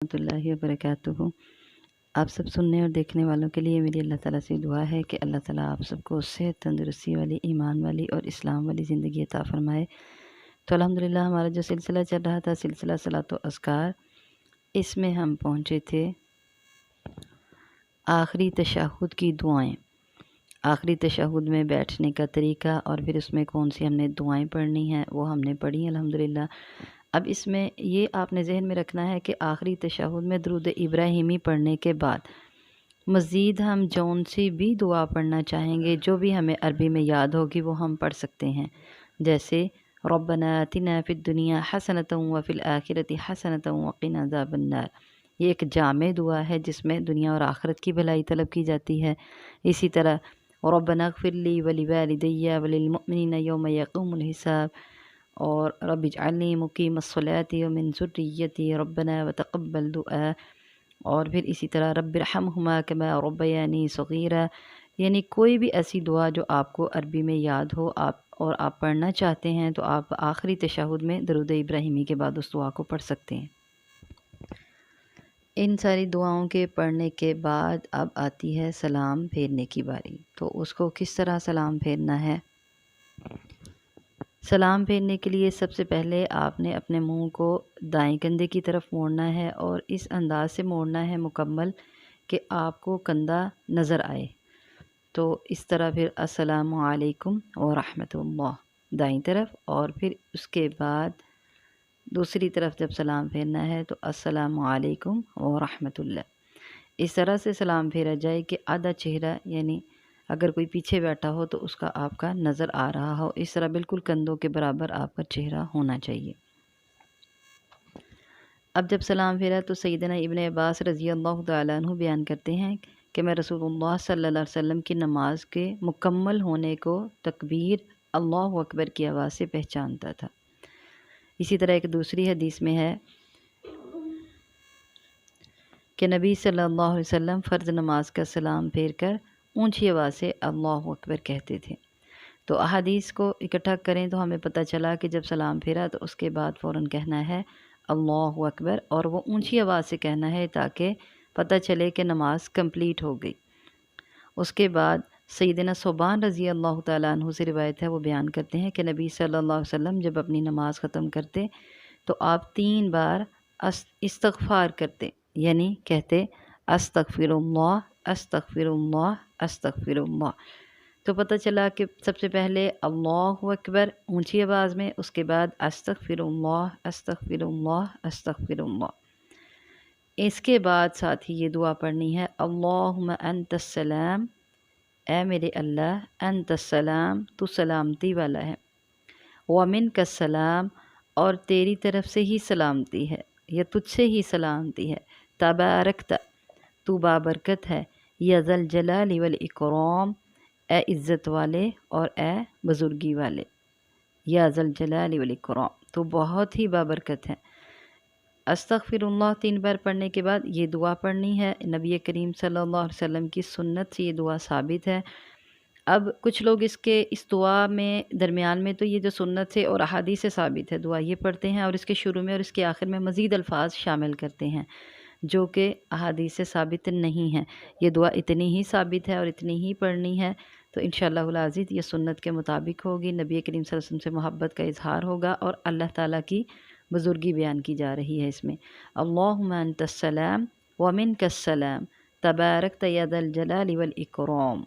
ورحمۃ اللہ وبرکاتہ۔ آپ سب سننے اور دیکھنے والوں کے لیے میری اللہ تعالیٰ سے دعا ہے کہ اللہ تعالیٰ آپ سب کو صحت، تندرستی والی، ایمان والی اور اسلام والی زندگی عطا فرمائے۔ تو الحمدللہ ہمارا جو سلسلہ چل رہا تھا، سلسلہ صلاۃ و اذکار، اس میں ہم پہنچے تھے آخری تشہد کی دعائیں۔ آخری تشہد میں بیٹھنے کا طریقہ اور پھر اس میں کون سی ہم نے دعائیں پڑھنی ہیں وہ ہم نے پڑھی الحمدللہ۔ اب اس میں یہ آپ نے ذہن میں رکھنا ہے کہ آخری تشہد میں درود ابراہیمی پڑھنے کے بعد مزید ہم جون سی بھی دعا پڑھنا چاہیں گے، جو بھی ہمیں عربی میں یاد ہوگی وہ ہم پڑھ سکتے ہیں، جیسے ربنا آتنا فی الدنیا حسنۃ وفی الآخرۃ حسنۃ وقنا عذاب النار۔ یہ ایک جامع دعا ہے جس میں دنیا اور آخرت کی بھلائی طلب کی جاتی ہے۔ اسی طرح ربنا اغفر لی ولوالدی وللمؤمنین یوم یقوم الحساب، اور رب اجعلنی مقیم الصلاۃ ومن ذریتی ربنا وتقبل دعا، اور پھر اسی طرح رب ارحمہما کما ربیانی صغیرا۔ یعنی کوئی بھی ایسی دعا جو آپ کو عربی میں یاد ہو اور آپ پڑھنا چاہتے ہیں تو آپ آخری تشہد میں درود ابراہیمی کے بعد اس دعا کو پڑھ سکتے ہیں۔ ان ساری دعاؤں کے پڑھنے کے بعد اب آتی ہے سلام پھیرنے کی باری۔ تو اس کو کس طرح سلام پھیرنا ہے؟ سلام پھیرنے کے لیے سب سے پہلے آپ نے اپنے منہ کو دائیں کندھے کی طرف موڑنا ہے، اور اس انداز سے موڑنا ہے مکمل کہ آپ کو کندھا نظر آئے۔ تو اس طرح پھر السلام علیکم ورحمۃ اللہ دائیں طرف، اور پھر اس کے بعد دوسری طرف جب سلام پھیرنا ہے تو السلام علیکم ورحمۃ اللہ۔ اس طرح سے سلام پھیرا جائے کہ آدھا چہرہ، یعنی اگر کوئی پیچھے بیٹھا ہو تو اس کا آپ کا نظر آ رہا ہو، اس طرح بالکل کندھوں کے برابر آپ کا چہرہ ہونا چاہیے۔ اب جب سلام پھیرا تو سیدنا ابن عباس رضی اللہ تعالیٰ عنہ بیان کرتے ہیں کہ میں رسول اللہ صلی اللہ علیہ وسلم کی نماز کے مکمل ہونے کو تکبیر اللہ اکبر کی آواز سے پہچانتا تھا۔ اسی طرح ایک دوسری حدیث میں ہے کہ نبی صلی اللہ علیہ وسلم فرض نماز کا سلام پھیر کر اونچی آواز سے اللہ اکبر کہتے تھے۔ تو احادیث کو اکٹھا کریں تو ہمیں پتہ چلا کہ جب سلام پھیرا تو اس کے بعد فوراً کہنا ہے اللہ اکبر، اور وہ اونچی آواز سے کہنا ہے تاکہ پتہ چلے کہ نماز کمپلیٹ ہو گئی۔ اس کے بعد سیدنا ثوبان رضی اللہ تعالیٰ عنہ سے روایت ہے، وہ بیان کرتے ہیں کہ نبی صلی اللہ علیہ وسلم جب اپنی نماز ختم کرتے تو آپ 3 بار استغفار کرتے، یعنی کہتے استغفر اللہ استغفر اللہ استغفر اللہ۔ تو پتہ چلا کہ سب سے پہلے اللہ اکبر اونچی آواز میں، اس کے بعد استغفر اللہ استغفر اللہ استغفر اللہ۔ اس کے بعد ساتھ ہی یہ دعا پڑھنی ہے اللہم انت السلام، اے میرے اللہ، انت السلام، تو سلامتی والا ہے، ومنک السلام، اور تیری طرف سے ہی سلامتی ہے یا تجھ سے ہی سلامتی ہے، تبارکت، تو بابرکت ہے، یا ذا الجلال والاکرام، اے عزت والے اور اے بزرگی والے، یا ذا الجلال والاکرام، تو بہت ہی بابرکت ہے۔ استغفر اللہ 3 بار پڑھنے کے بعد یہ دعا پڑھنی ہے۔ نبی کریم صلی اللہ علیہ وسلم کی سنت سے یہ دعا ثابت ہے۔ اب کچھ لوگ اس دعا میں درمیان میں تو یہ جو سنت سے اور احادیث سے ثابت ہے دعا یہ پڑھتے ہیں، اور اس کے شروع میں اور اس کے آخر میں مزید الفاظ شامل کرتے ہیں جو کہ احادیث سے ثابت نہیں ہیں۔ یہ دعا اتنی ہی ثابت ہے اور اتنی ہی پڑھنی ہے، تو انشاءاللہ العزیز یہ سنت کے مطابق ہوگی، نبی کریم صلی اللہ علیہ وسلم سے محبت کا اظہار ہوگا، اور اللہ تعالیٰ کی بزرگی بیان کی جا رہی ہے اس میں۔ اللہم انت السلام ومنک السلام تبارکت یا ذا الجلال والاکرام۔